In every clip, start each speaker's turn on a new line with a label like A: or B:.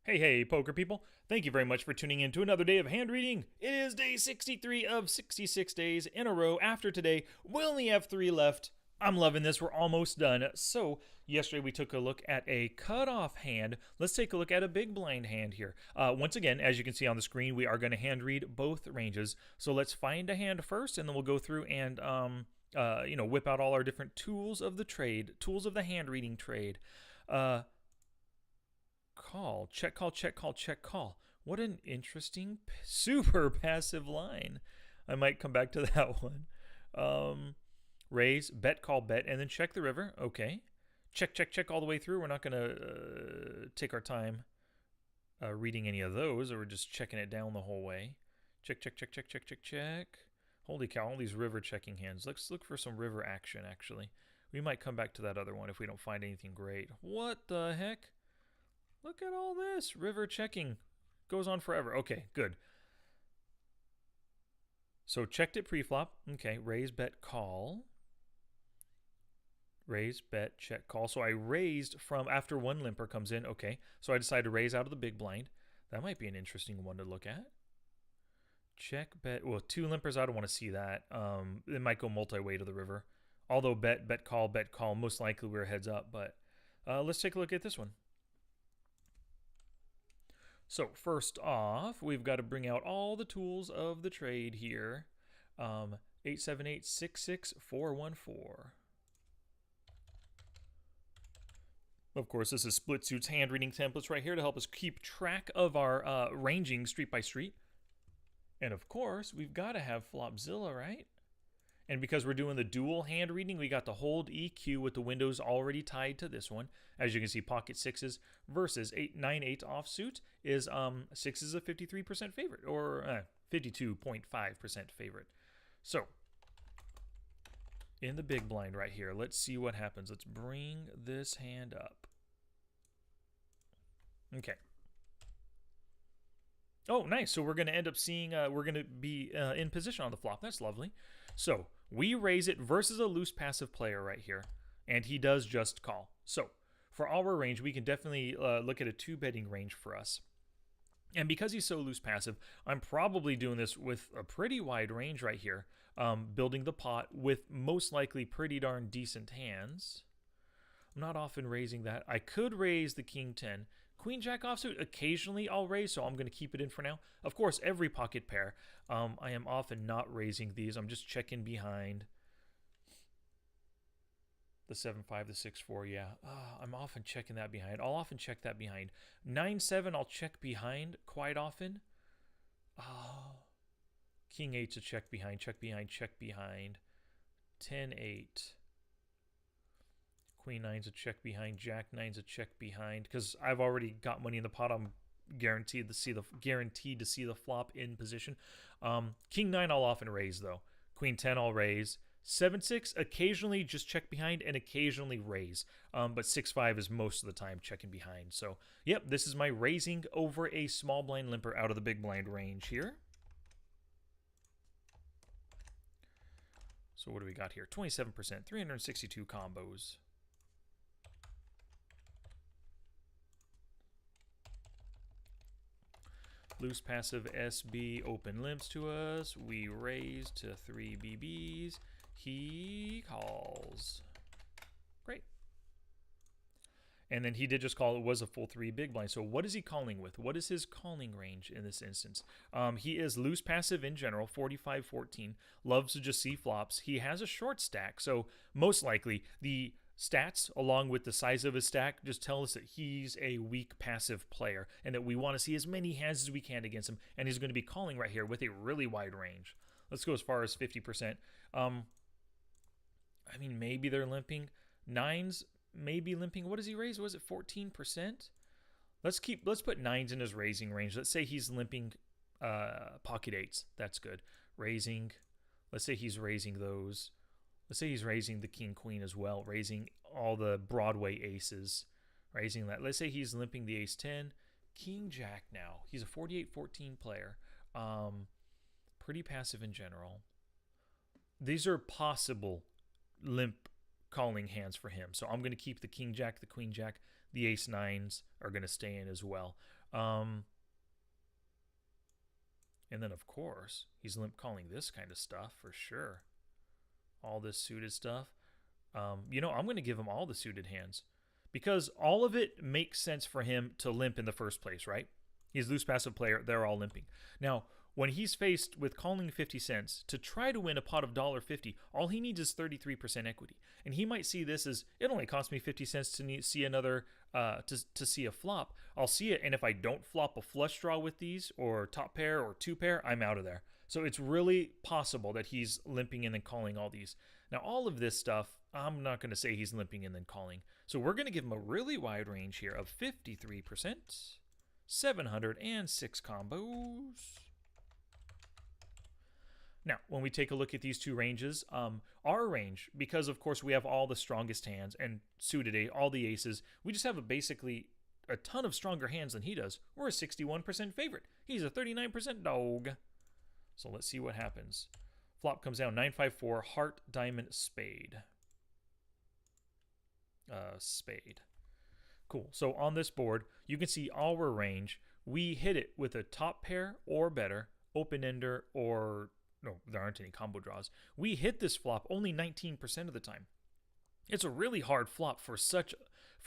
A: Hey, poker people. Thank you very much for tuning in to another day of hand reading. It is day 63 of 66 days in a row. After today, we only have 3 left. I'm loving this. We're almost done. So, yesterday we took a look at a cutoff hand. Let's take a look at a big blind hand here. Once again, as you can see on the screen, we are going to hand read both ranges. So, let's find a hand first, and then we'll go through and whip out all our different tools of the trade, tools of the hand reading trade. Call, check call, check call, check call. What an interesting, super passive line. I might come back to that one. Raise, bet, call, bet, and then check the river. Okay. Check, check, check all the way through. We're not going to take our time reading any of those, or we're just checking it down the whole way. Check, check, check, check, check, check, check. Holy cow, all these river checking hands. Let's look for some river action, actually. We might come back to that other one if we don't find anything great. What the heck? Look at all this. River checking goes on forever. Okay, good. So checked it pre-flop. Okay, raise, bet, call. Raise, bet, check, call. So I raised from after one limper comes in. Okay, so I decided to raise out of the big blind. That might be an interesting one to look at. Check, bet. Well, 2 limpers, I don't want to see that. It might go multi-way to the river. Although bet, bet, call, most likely we're heads up. But let's take a look at this one. So first off, we've got to bring out all the tools of the trade here. 878-66414. Of course, this is Split Suit's hand reading templates right here to help us keep track of our ranging street by street. And of course, we've got to have Flopzilla, right? And because we're doing the dual hand reading, we got the hold EQ with the windows already tied to this one. As you can see, pocket 6s versus 898 offsuit is 6 is a 53% favorite, or 52.5% favorite. So, in the big blind right here, let's see what happens. Let's bring this hand up. Okay. Oh, nice. So we're going to end up seeing, we're going to be in position on the flop. That's lovely. So we raise it versus a loose passive player right here, and he does just call. So for our range, we can definitely look at a 2-betting range for us. And because he's so loose passive, I'm probably doing this with a pretty wide range right here, building the pot with most likely pretty darn decent hands. I'm not often raising that. I could raise the King 10. Queen Jack offsuit, occasionally I'll raise, so I'm going to keep it in for now. Of course, every pocket pair, I am often not raising these. I'm just checking behind. The 7-5, the 6-4, yeah. I'm often checking that behind. I'll often check that behind. 9-7, I'll check behind quite often. King 8's a check behind, check behind, check behind. 10-8. Queen 9's a check behind. Jack 9's a check behind. Because I've already got money in the pot. I'm guaranteed to see the flop in position. King 9 I'll often raise though. Queen 10 I'll raise. 7-6 occasionally just check behind and occasionally raise. But 6-5 is most of the time checking behind. So yep, this is my raising over a small blind limper out of the big blind range here. So what do we got here? 27%, 362 combos. Loose passive SB open limps to us. We raise to 3 BBs. He calls. Great. And then he did just call. It was a full 3 big blind. So what is he calling with? What is his calling range in this instance? He is loose passive in general, 45-14. Loves to just see flops. He has a short stack. So most likely the stats along with the size of his stack just tell us that he's a weak passive player and that we want to see as many hands as we can against him, and he's going to be calling right here with a really wide range. Let's go as far as 50%. I mean, maybe they're limping. 9s maybe limping. What does he raise? Was it 14%? Let's put 9s in his raising range. Let's say he's limping pocket 8s. That's good. Raising, let's say he's raising those. Let's say he's raising the King Queen as well, raising all the Broadway aces, raising that. Let's say he's limping the Ace 10, King Jack now. He's a 48-14 player. Pretty passive in general. These are possible limp calling hands for him. So I'm going to keep the king jack, the queen jack, the ace nines are going to stay in as well. And then, of course, he's limp calling this kind of stuff for sure. All this suited stuff. You know, I'm going to give him all the suited hands because all of it makes sense for him to limp in the first place, right? He's a loose passive player. They're all limping. Now, when he's faced with calling 50 cents to try to win a pot of $1.50, all he needs is 33% equity. And he might see this as, it only cost me 50 cents to see another, to see a flop. I'll see it, and if I don't flop a flush draw with these, or top pair, or two pair, I'm out of there. So it's really possible that he's limping and then calling all these. Now, all of this stuff, I'm not going to say he's limping and then calling. So we're going to give him a really wide range here of 53%, 706 combos. Now, when we take a look at these two ranges, our range, because of course we have all the strongest hands and suited all the aces, we just have basically a ton of stronger hands than he does. We're a 61% favorite. He's a 39% dog. So let's see what happens. Flop comes down 954, heart, diamond, spade. Spade. Cool. So on this board, you can see our range. We hit it with a top pair or better, open-ender, or no, there aren't any combo draws. We hit this flop only 19% of the time. It's a really hard flop for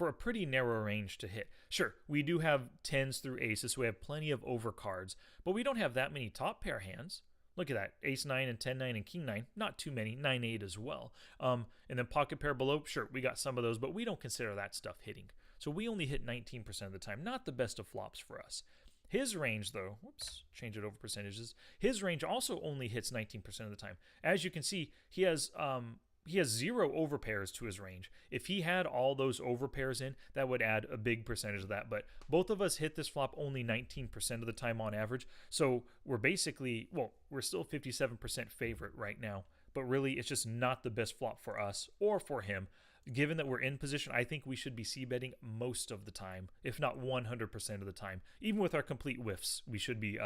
A: a pretty narrow range to hit. Sure, we do have 10s through aces, so we have plenty of overcards, but we don't have that many top pair hands. Look at that, ace 9 and 10 9 and king 9, not too many, 9 8 as well. And then pocket pair below, sure, we got some of those, but we don't consider that stuff hitting. So we only hit 19% of the time, not the best of flops for us. His range, though, whoops, change it over percentages. His range also only hits 19% of the time. As you can see, he has 0 overpairs to his range. If he had all those overpairs in, that would add a big percentage of that. But both of us hit this flop only 19% of the time on average. So we're basically, well, we're still 57% favorite right now. But really, it's just not the best flop for us or for him. Given that we're in position, I think we should be c-betting most of the time, if not 100% of the time. Even with our complete whiffs, we should be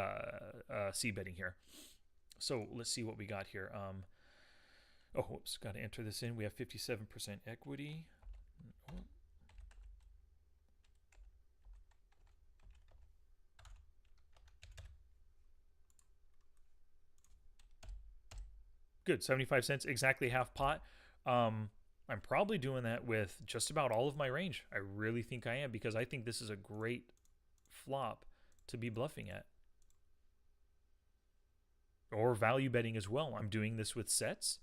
A: c-betting here. So let's see what we got here. Oh, whoops, got to enter this in. We have 57% equity. Good, 75 cents, exactly half pot. I'm probably doing that with just about all of my range. I really think I am, because I think this is a great flop to be bluffing at. Or value betting as well. I'm doing this with sets.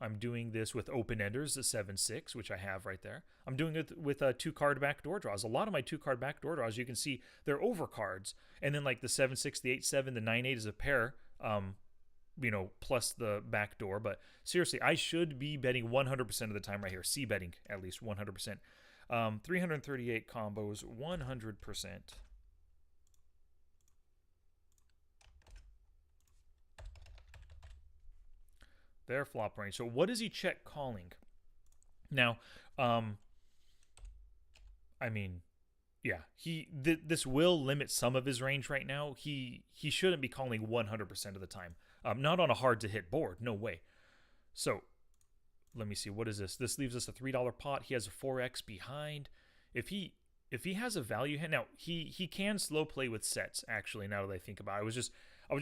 A: I'm doing this with open-enders, the 7-6, which I have right there. I'm doing it with 2-card backdoor draws. A lot of my 2-card backdoor draws, you can see they're overcards. And then like the 7-6, the 8-7, the 9-8 is a pair. You know, plus the back door. But seriously, I should be betting 100% of the time right here. C-betting at least 100%. 338 combos, 100%. Their flop range. So what is he check calling? Now, I mean, yeah, this will limit some of his range right now. He shouldn't be calling 100% of the time. Not on a hard-to-hit board. No way. So, let me see. What is this? This leaves us a $3 pot. He has a 4x behind. If he has a value hand... Now, he can slow play with sets, actually, now that I think about it. I was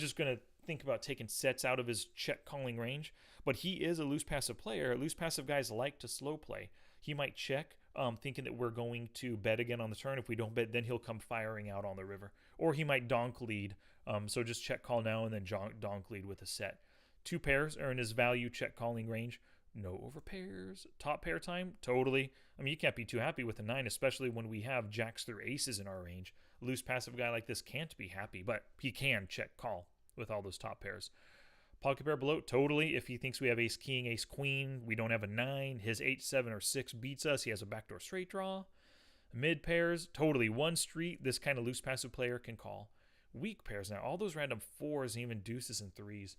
A: just going to think about taking sets out of his check-calling range. But he is a loose passive player. Loose passive guys like to slow play. He might check, thinking that we're going to bet again on the turn. If we don't bet, then he'll come firing out on the river. Or he might donk lead. So just check call now and then donk lead with a set. 2 pairs are in his value check calling range. No over pairs. Top pair time? Totally. I mean, you can't be too happy with a 9, especially when we have jacks through aces in our range. A loose passive guy like this can't be happy, but he can check call with all those top pairs. Pocket pair below? Totally. If he thinks we have ace king, ace queen, we don't have a 9, his 8, 7, or 6 beats us. He has a backdoor straight draw. Mid pairs? Totally. One street, this kind of loose passive player can call. Weak pairs now. All those random 4s and even deuces and 3s.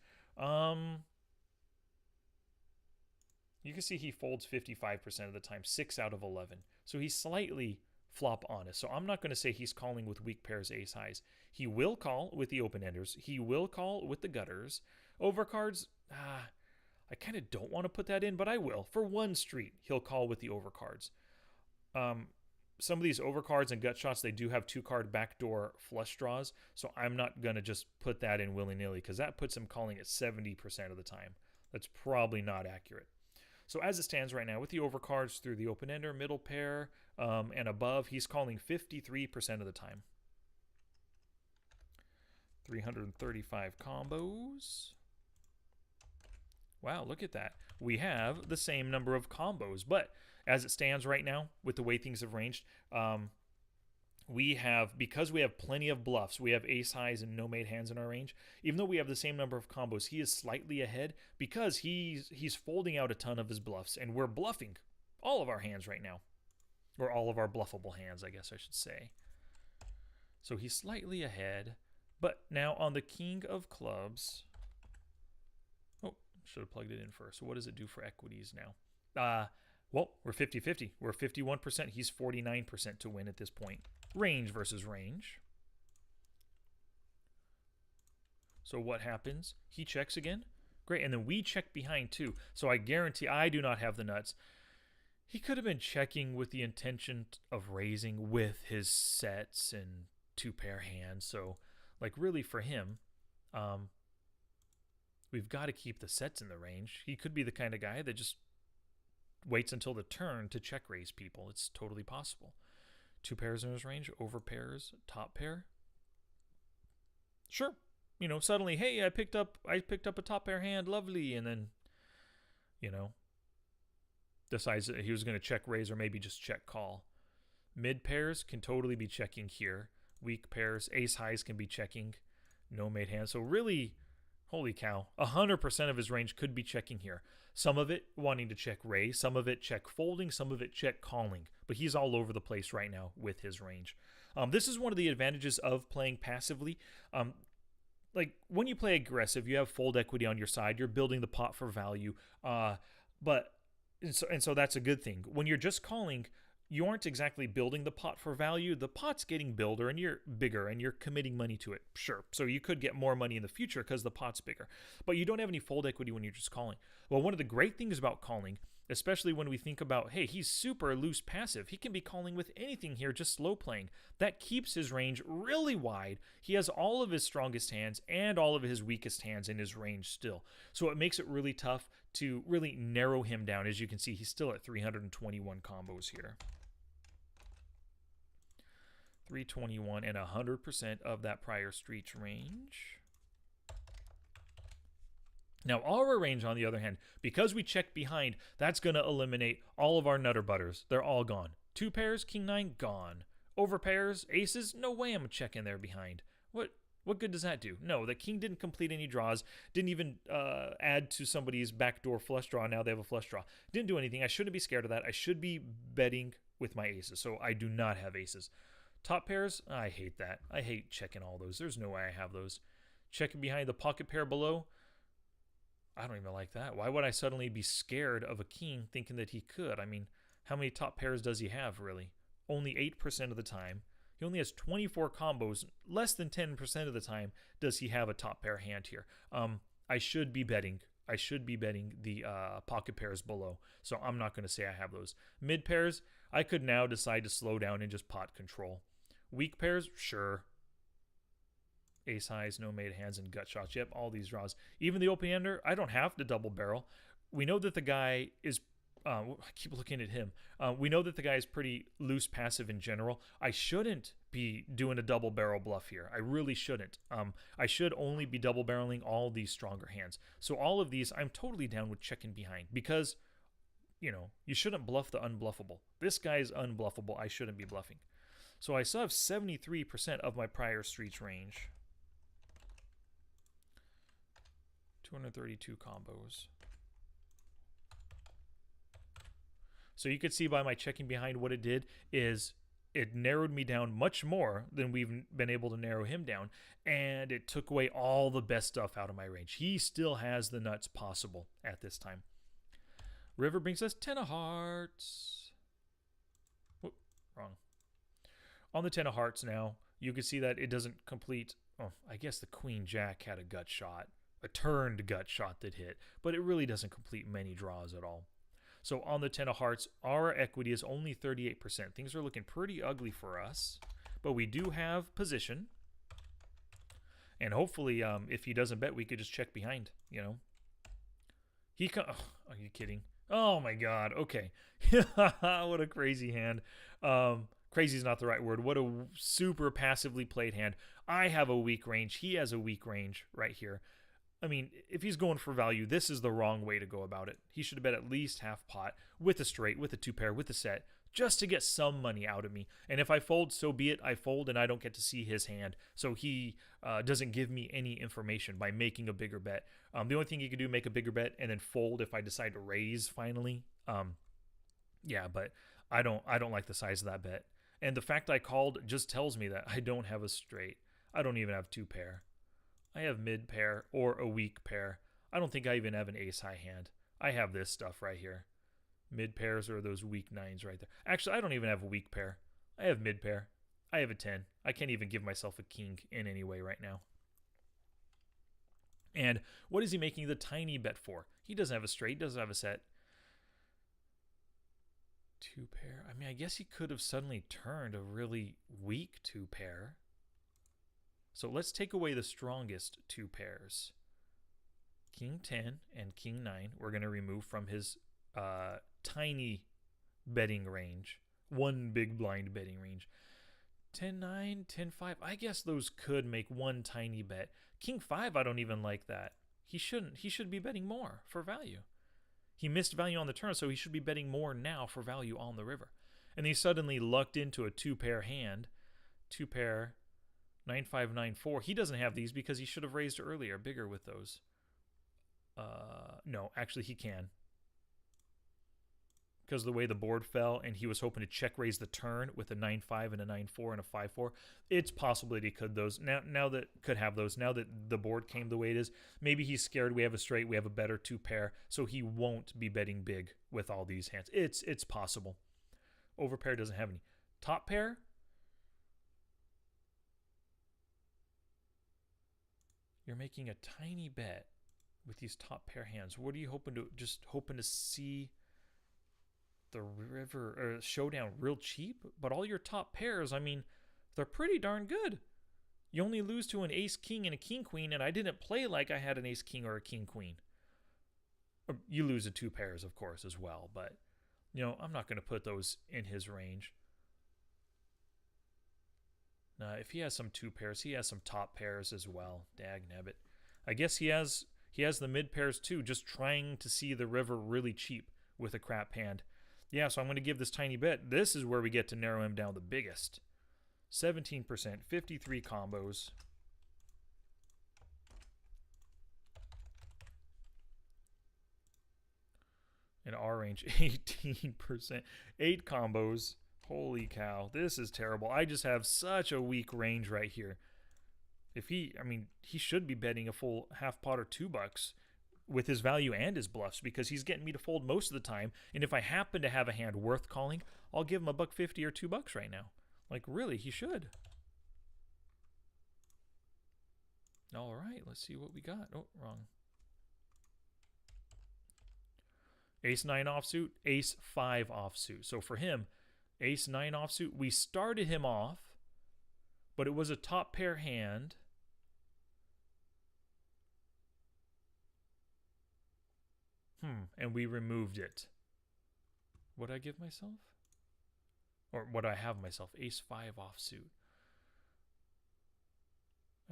A: You can see he folds 55% of the time, 6 out of 11. So he's slightly flop honest. So I'm not going to say he's calling with weak pairs, ace highs. He will call with the open-enders. He will call with the gutters. Overcards, I kind of don't want to put that in, but I will. For one street, he'll call with the overcards. Some of these overcards and gut shots, they do have 2-card backdoor flush draws, so I'm not going to just put that in willy-nilly because that puts him calling it 70% of the time. That's probably not accurate. So as it stands right now, with the overcards through the open-ender, middle pair, and above, he's calling 53% of the time. 335 combos. Wow, look at that. We have the same number of combos, but as it stands right now, with the way things have ranged, because we have plenty of bluffs, we have ace highs and no made hands in our range. Even though we have the same number of combos, he is slightly ahead because he's folding out a ton of his bluffs, and we're bluffing all of our hands right now, or all of our bluffable hands, I guess I should say. So he's slightly ahead, but now on the king of clubs. Oh, should have plugged it in first. So what does it do for equities now? Well, we're 50-50. We're 51%. He's 49% to win at this point. Range versus range. So what happens? He checks again. Great. And then we check behind too. So I guarantee I do not have the nuts. He could have been checking with the intention of raising with his sets and 2-pair hands. So like really for him, we've got to keep the sets in the range. He could be the kind of guy that just waits until the turn to check raise people. It's totally possible. 2 pairs in his range, over pairs, top pair. Sure. You know, suddenly, hey, I picked up a top pair hand, lovely, and then, you know, decides that he was going to check raise or maybe just check call. Mid pairs can totally be checking here. Weak pairs, ace highs can be checking. No made hands. So really, holy cow, 100% of his range could be checking here. Some of it wanting to check raise, some of it check folding, some of it check calling. But he's all over the place right now with his range. This is one of the advantages of playing passively. Like when you play aggressive, you have fold equity on your side. You're building the pot for value. So that's a good thing. When you're just calling, you aren't exactly building the pot for value. The pot's getting bigger and you're committing money to it. Sure. So you could get more money in the future because the pot's bigger. But you don't have any fold equity when you're just calling. Well, one of the great things about calling, especially when we think about, hey, he's super loose passive. He can be calling with anything here, just slow playing. That keeps his range really wide. He has all of his strongest hands and all of his weakest hands in his range still. So it makes it really tough to really narrow him down. As you can see, he's still at 321 combos here. 321 and 100% of that prior street's range. Now, our range, on the other hand, because we check behind, that's going to eliminate all of our nutter butters. They're all gone. 2 pairs, king 9, gone. Over pairs, aces, no way I'm checking there behind. What good does that do? No, the king didn't complete any draws, didn't even add to somebody's backdoor flush draw. Now they have a flush draw. Didn't do anything. I shouldn't be scared of that. I should be betting with my aces, so I do not have aces. Top pairs, I hate that. I hate checking all those. There's no way I have those. Checking behind the pocket pair below, I don't even like that. Why would I suddenly be scared of a king thinking that he could? I mean, how many top pairs does he have, really? Only 8% of the time. He only has 24 combos. Less than 10% of the time does he have a top pair hand here. I should be betting. I should be betting the pocket pairs below. So I'm not going to say I have those. Mid pairs, I could now decide to slow down and just pot control. Weak pairs, sure. Ace highs, no made hands, and gut shots. Yep, all these draws. Even the open ender, I don't have to double barrel. We know that the guy is, I keep looking at him. We know that the guy is pretty loose passive in general. I shouldn't be doing a double barrel bluff here. I really shouldn't. I should only be double barreling all these stronger hands. So all of these, I'm totally down with checking behind because, you know, you shouldn't bluff the unbluffable. This guy's unbluffable. I shouldn't be bluffing. So I still have 73% of my prior streets range. 232 combos. So you could see by my checking behind what it did is it narrowed me down much more than we've been able to narrow him down, and it took away all the best stuff out of my range. He still has the nuts possible at this time. River brings us 10 of hearts. Whoop, wrong. On the 10 of hearts now, you can see that it doesn't complete. Oh, I guess the queen jack had a gut shot. a turned gut shot that hit, but it really doesn't complete many draws at all. So on the 10 of hearts, our equity is only 38%. Things are looking pretty ugly for us, but we do have position. And hopefully, if he doesn't bet, we could just check behind, you know. Oh, are you kidding? Oh my god, okay. What a crazy hand. Crazy is not the right word. What a super passively played hand. I have a weak range. He has a weak range right here. I mean, if he's going for value, this is the wrong way to go about it. He should have bet at least half pot with a straight, with a 2-pair, with a set, just to get some money out of me. And if I fold, so be it. I fold and I don't get to see his hand. So he doesn't give me any information by making a bigger bet. The only thing he could do, make a bigger bet and then fold if I decide to raise finally. Yeah, but I don't like the size of that bet. And the fact I called just tells me that I don't have a straight. I don't even have 2-pair. I have mid pair or a weak pair. I don't think I even have an ace high hand. I have this stuff right here. Mid pairs are those weak 9s right there. Actually, I don't even have a weak pair. I have mid pair. I have a 10. I can't even give myself a king in any way right now. And what is he making the tiny bet for? He doesn't have a straight, doesn't have a set. 2-pair. I mean, I guess he could have suddenly turned a really weak 2-pair. So let's take away the strongest 2 pairs. King 10 and King 9 we're going to remove from his tiny betting range. One big blind betting range. 10-9, 10-5. I guess those could make one tiny bet. King 5, I don't even like that. He shouldn't. He should be betting more for value. He missed value on the turn, so he should be betting more now for value on the river. And he suddenly lucked into a 2-pair hand. 2-pair. 9-5, 9-4. He doesn't have these because he should have raised earlier, bigger with those. No, actually he can. Because of the way the board fell and he was hoping to check raise the turn with a 9-5 and a 9-4 and a 5-4. It's possible that he could those. Now that could have those. Now that the board came the way it is, maybe he's scared we have a straight, we have a better 2-pair, so he won't be betting big with all these hands. It's possible. Overpair doesn't have any. Top pair. You're making a tiny bet with these top pair hands. What are you hoping to, just hoping to see the river or showdown real cheap? But all your top pairs, I mean, they're pretty darn good. You only lose to an ace king and a king queen, and I didn't play like I had an ace king or a king queen. You lose to 2 pairs, of course, as well, but you know, I'm not going to put those in his range. If he has some 2 pairs, he has some top pairs as well. Dagnabbit. I guess he has the mid pairs too, just trying to see the river really cheap with a crap hand. Yeah, so I'm going to give this tiny bet. This is where we get to narrow him down the biggest. 17%, 53 combos. In our range, 18%. 8 combos. Holy cow, this is terrible. I just have such a weak range right here. If he should be betting a full half pot or $2 with his value and his bluffs because he's getting me to fold most of the time. And if I happen to have a hand worth calling, I'll give him $1.50 or $2 right now. Like, really, he should. All right, let's see what we got. Oh, wrong. Ace 9 offsuit, Ace 5 offsuit. So for him, Ace 9 offsuit, we started him off, but it was a top pair hand. And we removed it. What did I give myself? Or what do I have myself? Ace 5 offsuit.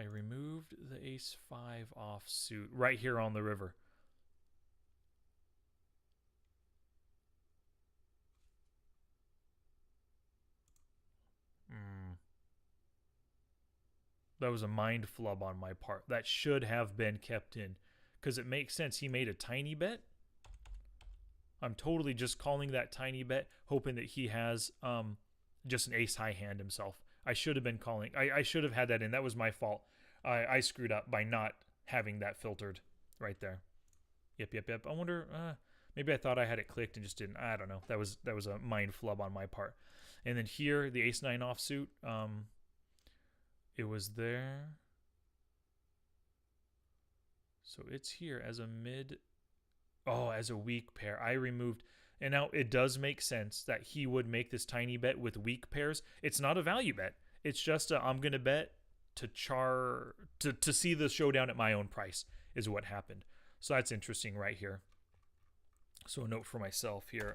A: I removed the Ace 5 offsuit right here on the river. That was a mind flub on my part. That should have been kept in because it makes sense. He made a tiny bet. I'm totally just calling that tiny bet, hoping that he has just an ace high hand himself. I should have been calling. I should have had that in. That was my fault. I screwed up by not having that filtered right there. Yep. I wonder, maybe I thought I had it clicked and just didn't. I don't know. That was a mind flub on my part. And then here, the Ace 9 offsuit, it was there. So it's here as a mid. Oh, as a weak pair. I removed. And now it does make sense that he would make this tiny bet with weak pairs. It's not a value bet. It's just I'm going to bet to see the showdown at my own price is what happened. So that's interesting right here. So a note for myself here.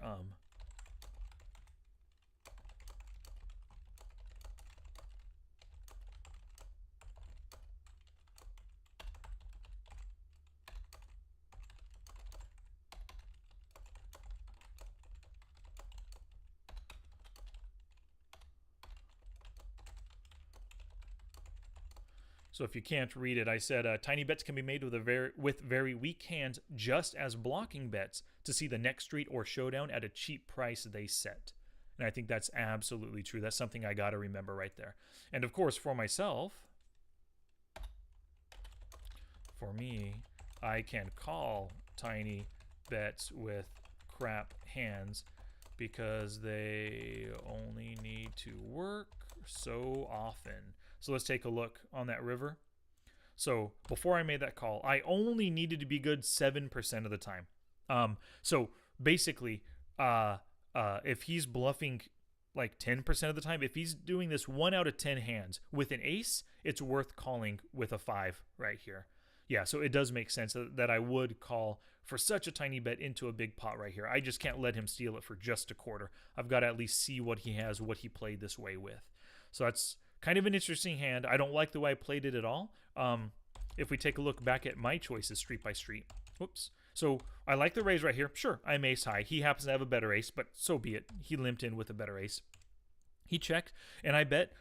A: So if you can't read it, I said tiny bets can be made with very weak hands just as blocking bets to see the next street or showdown at a cheap price they set. And I think that's absolutely true. That's something I got to remember right there. And of course, for myself, for me, I can call tiny bets with crap hands because they only need to work so often. So let's take a look on that river. So before I made that call, I only needed to be good 7% of the time. So basically, if he's bluffing like 10% of the time, if he's doing this 1 out of 10 hands with an ace, it's worth calling with a 5 right here. Yeah, so it does make sense that I would call for such a tiny bet into a big pot right here. I just can't let him steal it for just a quarter. I've got to at least see what he has, what he played this way with. So that's kind of an interesting hand. I don't like the way I played it at all. If we take a look back at my choices street by street. Whoops. So I like the raise right here. Sure, I'm ace high. He happens to have a better ace, but so be it. He limped in with a better ace. He checked, and I bet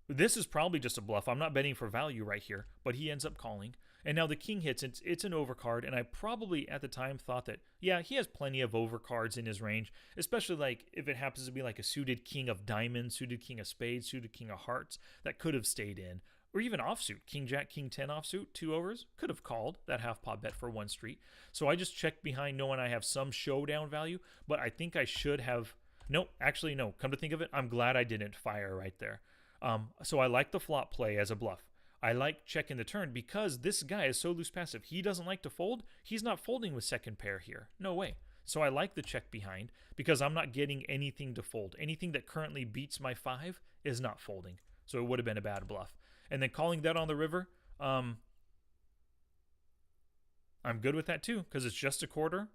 A: this is probably just a bluff. I'm not betting for value right here, but he ends up calling. And now the king hits. It's an overcard, and I probably at the time thought that, yeah, he has plenty of overcards in his range, especially like if it happens to be like a suited king of diamonds, suited king of spades, suited king of hearts that could have stayed in, or even offsuit, king jack, king 10 offsuit, 2 overs, could have called that half pot bet for 1 street. So I just checked behind knowing I have some showdown value, but I think I should have, no, actually no, come to think of it, I'm glad I didn't fire right there. So I like the flop play as a bluff. I like checking the turn because this guy is so loose passive. He doesn't like to fold. He's not folding with second pair here. No way. So I like the check behind because I'm not getting anything to fold. Anything that currently beats my 5 is not folding. So it would have been a bad bluff. And then calling that on the river, I'm good with that too because it's just a quarter.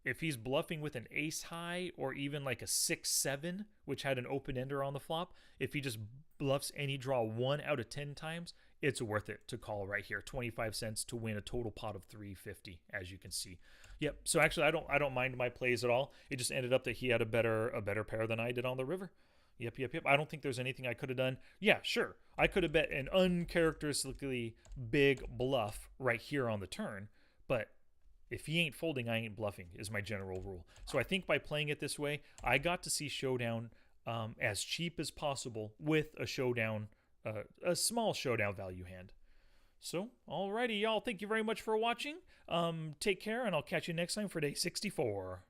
A: If he's bluffing with an ace high or even like a 6-7, which had an open ender on the flop, if he just bluffs and he draw 1 out of 10 times, it's worth it to call right here. 25 cents to win a total pot of 350, as you can see. Yep. So actually, I don't mind my plays at all. It just ended up that he had a better pair than I did on the river. Yep. I don't think there's anything I could have done. Yeah, sure. I could have bet an uncharacteristically big bluff right here on the turn, but if he ain't folding, I ain't bluffing is my general rule. So I think by playing it this way, I got to see showdown as cheap as possible with a showdown, a small showdown value hand. So, alrighty, y'all. Thank you very much for watching. Take care, and I'll catch you next time for day 64.